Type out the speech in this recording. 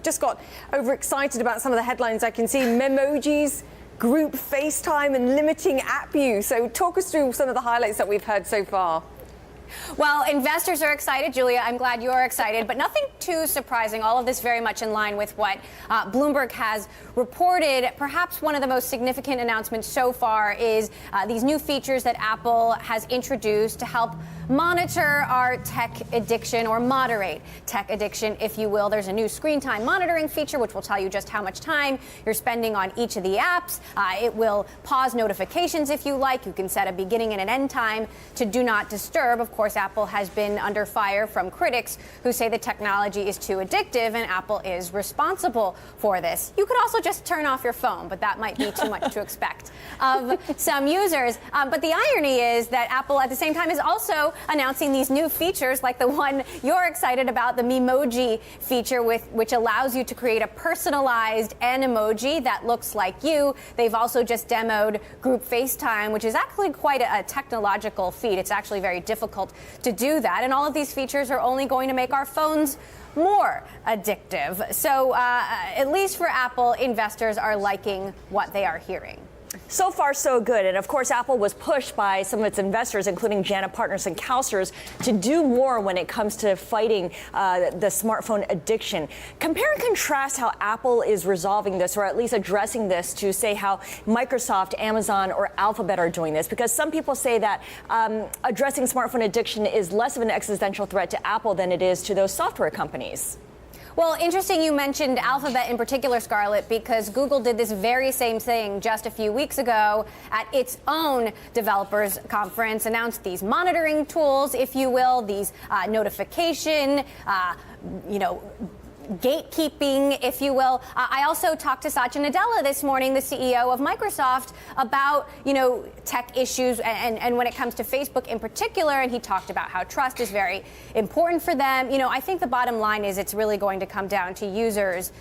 just got overexcited about some of the headlines I can see. Memojis, group FaceTime, and limiting app use. So talk us through some of the highlights that we've heard so far. Well, investors are excited, Julia. I'm glad you're excited, but nothing too surprising. All of this very much in line with what Bloomberg has reported. Perhaps one of the most significant announcements so far is these new features that Apple has introduced to help monitor our tech addiction, or moderate tech addiction, if you will. There's a new screen time monitoring feature, which will tell you just how much time you're spending on each of the apps. It will pause notifications if you like. You can set a beginning and an end time to do not disturb. Of course, Apple has been under fire from critics who say the technology is too addictive, and Apple is responsible for this. You could also just turn off your phone, but that might be too much to expect of some users. But the irony is that Apple, at the same time, is also announcing these new features, like the one you're excited about, the Memoji feature, which allows you to create a personalized emoji that looks like you. They've also just demoed group FaceTime, which is actually quite a technological feat. It's actually very difficult to do that. And all of these features are only going to make our phones more addictive. So at least for Apple, investors are liking what they are hearing. So far, so good. And of course, Apple was pushed by some of its investors, including Jana Partners and CalSTRS, to do more when it comes to fighting the smartphone addiction. Compare and contrast how Apple is resolving this, or at least addressing this, to say how Microsoft, Amazon, or Alphabet are doing this. Because some people say that addressing smartphone addiction is less of an existential threat to Apple than it is to those software companies. Well, interesting you mentioned Alphabet in particular, Scarlett, because Google did this very same thing just a few weeks ago at its own developers conference, announced these monitoring tools, if you will, these notification, gatekeeping, if you will. I also talked to Satya Nadella this morning, the CEO of Microsoft, about, tech issues and when it comes to Facebook in particular, and he talked about how trust is very important for them. I think the bottom line is it's really going to come down to users